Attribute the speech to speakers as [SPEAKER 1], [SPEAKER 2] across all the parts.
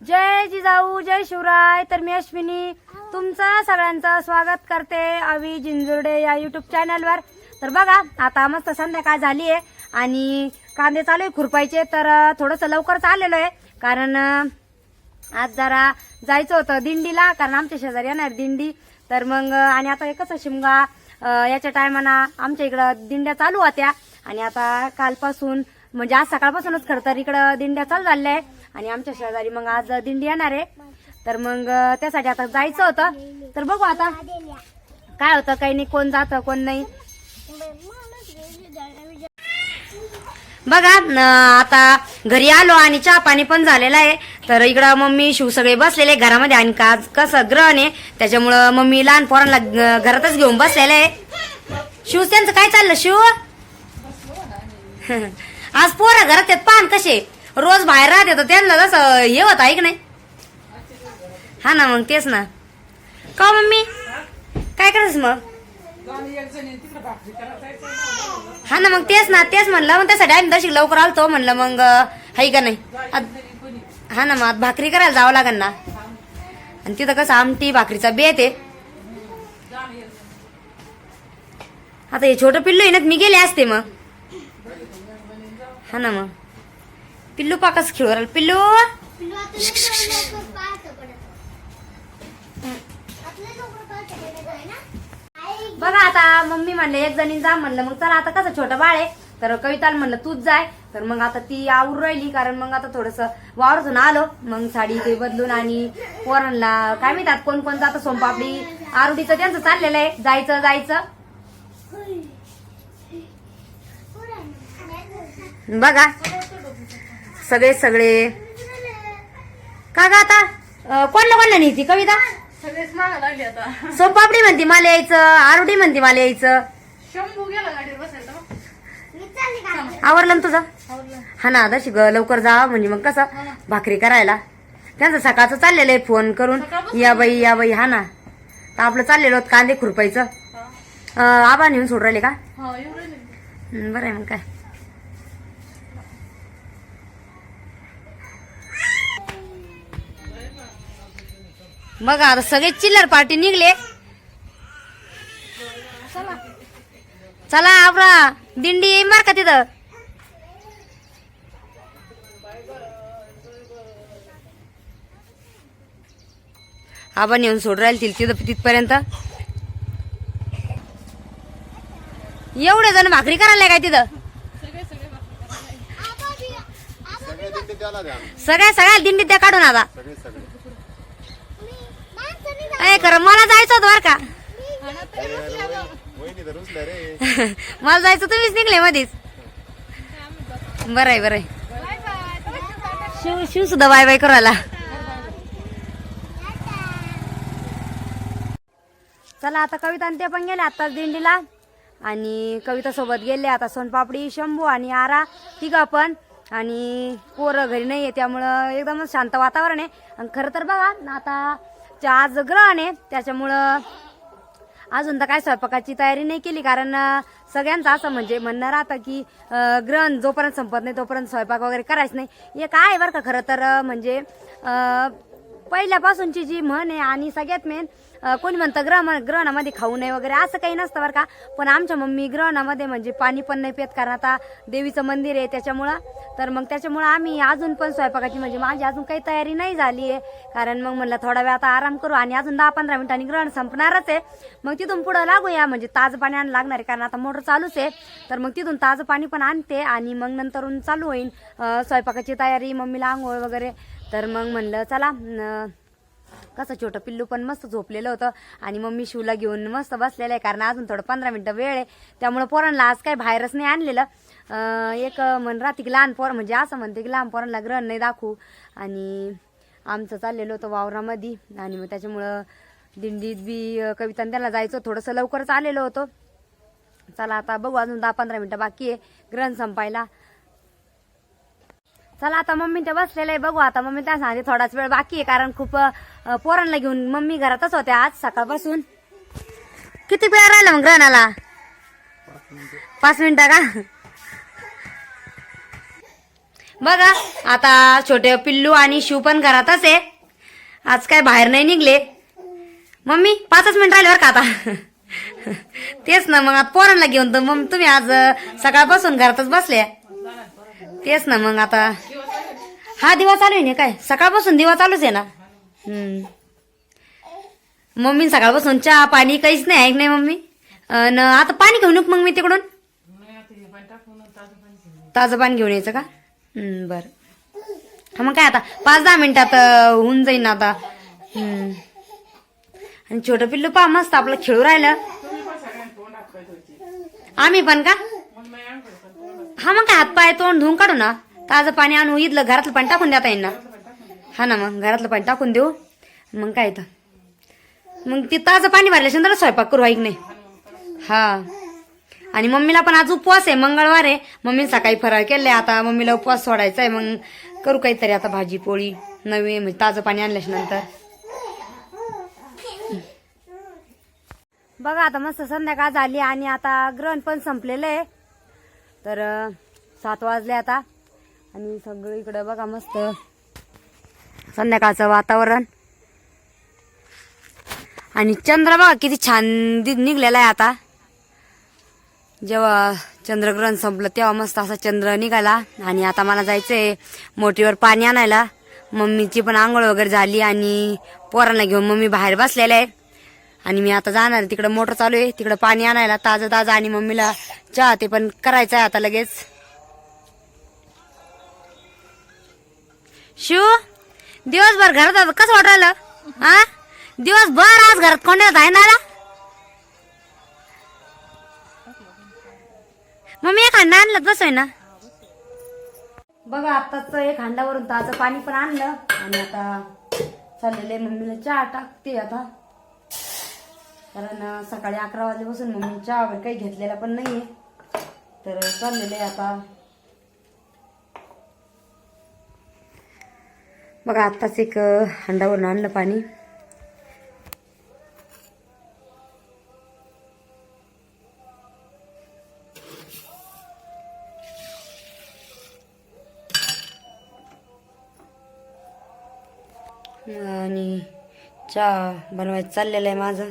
[SPEAKER 1] जय जिजाऊ जय शिवराय। तर मी अश्विनी तुमचं सगळ्यांचं स्वागत करते अवी जिंजुर्डे या युट्यूब चॅनलवर। तर बघा आता मस्त संध्याकाळ झाली आहे आणि कांदे चालू आहे खुरपायचे। तर थोडंसं लवकरच आलेलो आहे कारण आज जरा जायचं होतं दिंडीला, कारण आमच्या शेजारी येणार दिंडी। तर मग आणि आता हे कसं शिमगा याच्या टायमाना आमच्या इकडं दिंड्या चालू होत्या आणि आता कालपासून म्हणजे आज सकाळपासूनच खरं तर इकडं दिंड्या चालू झाल्या आहे आणि आमच्या शेजारी मग आज दिंडी येणार आहे। तर मग त्यासाठी आता जायचं होतं। तर बघू आता काय होतं काही नाही, कोण जातं कोण नाही। बघा आता घरी आलो आणि चहा पाणी पण झालेलं आहे। तर इकडं मम्मी शिव सगळे बसलेले घरामध्ये आणि आज कसं ग्रहण आहे त्याच्यामुळं मम्मी लहान पोरांना घरातच घेऊन बसलेले आहे। शिव त्यांचं काय चाललं शिव? आज पोरं घरात आहेत पान कसे रोज बाहेर राहते तर त्यांना जसं हे होत आहे की नाही। हा ना मग तेच ना का मम्मी काय करायचं मग? हा ना मग तेच ना तेच म्हणलं मग त्यासाठी आम्ही तशी लवकर आलतो म्हणलं मग हाय का नाही। हा ना मग भाकरी करायला जावं लागेल ना आणि तिथं कसं आमटी भाकरीचा बेत आहे। आता हे छोटं पिल्लू आहे ना मी गेले असते मग। हा ना मग पिल्लू पाकच खेळू राहिलं पिल्लू। बघा आता मम्मी म्हणले एक जणी जा म्हणलं मग चला आता कसं छोटं बाळ आहे तर कविताला म्हणलं तूच जाय। तर मग आता ती आवरून राहिली कारण मग आता थोडस वावरतून आलो मग साडी ते बदलून आणि पोरांना काय म्हणतात कोण कोण जातं सोनपापडी आरुडीचं त्यांचं चाललेलं आहे जायचं जायचं। बघा सगळे सगळे का ग आता कोणला कोणला नेती कविता?
[SPEAKER 2] सगळेच मागा लागले आता।
[SPEAKER 1] सोनपापडी म्हणते मला यायचं, आरुडी म्हणते मला यायचं।
[SPEAKER 2] शंभू गेला गाडीवर बसायला
[SPEAKER 1] आवरलं ना तुझं? हा ना दशी लवकर जा म्हणजे मग कसं भाकरी करायला त्यांचं सकाळचं चाललेलं आहे फोन करून या बाई या बाई। हा ना तर आपलं चाललेलं होत कांदे खुरपायचं। आबा नेऊन सोड राहिले का? बरं आहे मग काय। बघा आता सगळे चिल्लर पार्टी निघले। चला आवरा दिंडी येईल मार का तिथं। आबा नेऊन सोड राहील तिथं तिथपर्यंत। एवढे जण भाकरी करायला काय तिथं? सगळ्या दिंडीत त्या काढून आता काय कर मला जायचं होतं बरं का। मला जायचं तुम्हीच निघले मधीच। बरं आहे बरं आहे शिव सुद्धा बाय बाय करायला। चला आता कविता ते पण गेले आता दिंडीला आणि कविता सोबत गेले आता सोनपापडी शंभू आणि आरा तिघा पण आणि पोरं घरी नाही आहे त्यामुळं एकदमच शांत वातावरण आहे। आणि खरं तर बघा आता आज ग्रहण आहे त्याच्यामुळं अजून तर काय स्वयंपाकाची तयारी नाही केली कारण सगळ्यांचं असं म्हणजे म्हणणं राहतं की ग्रहण जोपर्यंत संपत नाही तोपर्यंत स्वयंपाक वगैरे करायचं नाही। हे काय बरं का खरं तर म्हणजे पहिल्यापासूनची जी म्हण आहे आणि सगळ्यात मेन कोणी म्हणतं ग्रहणामध्ये खाऊ नये वगैरे असं काही नसतं बरं का। पण आमच्या मम्मी ग्रहणामध्ये म्हणजे पाणी पण नाही पित कारण आता देवीचं मंदिर आहे त्याच्यामुळं। तर मग त्याच्यामुळं आम्ही अजून पण स्वयंपाकाची म्हणजे माझी अजून काही तयारी नाही झाली आहे कारण मग म्हणलं थोडा वेळ आता आराम करू आणि अजून 10-15 मिनिटांनी ग्रहण संपणारच आहे। मग तिथून पुढं लागूया म्हणजे ताजं पाणी आणायला लागणार आहे कारण आता मोटर चालूच आहे। तर मग तिथून ताजं पाणी पण आणते आणि मग नंतरून चालू होईल स्वयंपाकाची तयारी मम्मीला आंघोळ वगैरे। तर मग म्हणलं चला कसं छोटं पिल्लू पण मस्त झोपलेलं होतं आणि मम्मी शिवला घेऊन मस्त बसलेलं आहे कारण अजून थोडं 15 मिनिटं वेळ आहे त्यामुळे पोरांना आज काही बाहेरच नाही आणलेलं। एक म्हण राहते की लहान पोर म्हणजे असं म्हणते की लहान पोरांना ग्रहण नाही दाखवू आणि आमचं चाललेलं होतं वावरामध्ये आणि मग त्याच्यामुळं दिंडीत बी कविता त्याला जायचं थोडंसं लवकरच आलेलो होतो। चला आता बघू अजून 10-15 मिनिटं बाकी आहे ग्रहण संपायला। चला आता मम्मी ते बसलेलं आहे बघू आता मम्मी त्या सांगते थोडाच वेळ बाकी आहे कारण खूप पोरांना घेऊन मम्मी घरातच होते आज सकाळपासून। किती वेळ राहिला मग ग्रहणाला? 5 मिनिटं का? बघा आता छोटे पिल्लू आणि शिव पण घरातच आहे. आज काय बाहेर नाही निघले. मम्मी 5च मिनिट राहिले बरं का आता. तेच ना मग आता पोरांना घेऊन तर मग तुम्ही आज सकाळपासून घरातच बसले. तेच ना मग आता हा दिवा चालू आहे ना काय सकाळपासून दिवा चालूच आहे ना. मम्मी सकाळपासून चहा पाणी काहीच नाही आहे की नाही मम्मी. आता पाणी घेऊन येऊ मग मी तिकडून ताजं पाणी घेऊन यायचं का. बर मग काय आता 5-10 मिनिटात होऊन जाईन आता. आणि छोटं पिल्लू पहा मस्त आपलं खेळू राहिलं. आम्ही पण का हा मग काय हात पाय तोंड धुवून काढू ना. ताजं पाणी आणू इथलं घरातलं पाणी टाकून देता येईल ना. हा ना मग घरातलं पाणी टाकून देऊ मग काय तर मग ती ताजं पाणी भरल्याशिवाय स्वयंपाक करू ऐक नाही. हा आणि मम्मीला पण आज उपवास आहे मंगळवार आहे. मम्मी सकाळी फराळ केले आता मम्मीला उपवास सोडायचा आहे. मग करू काहीतरी आता भाजी पोळी नवी म्हणजे ताजं पाणी आणल्याच्या नंतर. बघा आता मस्त संध्याकाळ झाली आणि आता ग्रहण पण संपलेलं आहे. तर 7 वाजले आता आणि सगळं इकडं बघा मस्त संध्याकाळचं वातावरण आणि चंद्र बघा किती छान निघलेला आहे. आता जेव्हा चंद्रग्रहण संपलं तेव्हा मस्त असा चंद्र निघाला. आणि आता मला जायचंय मोठीवर पाणी आणायला. मम्मीची पण आंघोळ वगैरे झाली आणि पोरांना घेऊन मम्मी बाहेर बसलेले आहे. आणि मी आता जाणार तिकडं मोटर चालू आहे तिकडं पाणी आणायला ताजं ताजं. आणि मम्मीला चहा ते पण करायचं आहे आता लगेच. शिव दिवसभर घरात कसं वाटू राहिलं. हा दिवसभर आज घरात कोण आहे ना. मम्मी एक हांडा आणलं बसोय ना. बघा आताच एक हांडावरून ताजं पाणी पण आणलं आणि आता चाललेले मम्मीला चहा टाकते आता. कारण सकाळी 11 वाजल्यापासून मम्मी चहा वगैरे काही घेतलेला पण नाहीये. तर चाललेले आता बघा आत्ताच एक हांडावरून आणलं पाणी. आणि चहा बनवायचं चाललेलं आहे माझं.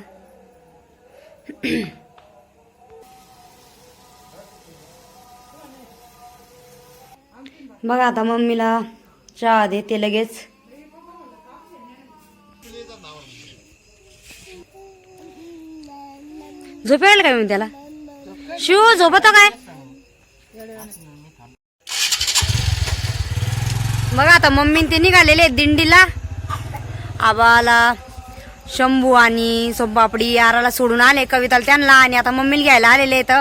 [SPEAKER 1] बघा आता मम्मीला चहा देते लगेच. झोपेल काय मी त्याला. शिव झोपतो काय. बघा आता मम्मी ते निघालेले दिंडीला. आबाला शंभू आणि सोमपापडी आराला सोडून आले कविताला त्यांना. आणि आता मम्मीला घ्यायला आलेले तर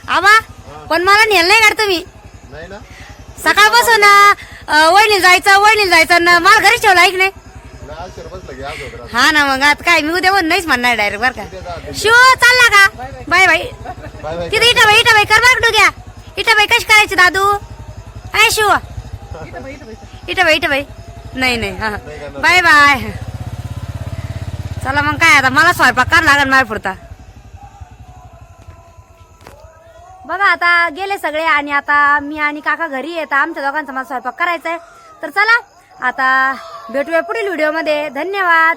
[SPEAKER 1] आबा पण मला नेलं नाही का तुम्ही. सकाळपासून वहिनी जायचं ना मला घरी ठेवलं ऐक नाही. हा ना मग आता काय मी उद्या नाहीच म्हणणार डायरेक्ट बरं का. शिव चालला का बाय बाय. तिथे इटाबाई कर बरं घ्या. इटाबाई कशी करायची दादू. आहे शिव इटाबाई नाही हा बाय बाय. चला मग काय आता मला स्वयंपाक करायला लागेल माझ्या पुरता. बघा आता गेले सगळे आणि आता मी आणि काका घरी येतात. आमच्या दोघांचा मला स्वयंपाक करायचा आहे. तर चला आता भेटूया पुढील व्हिडिओमध्ये. धन्यवाद.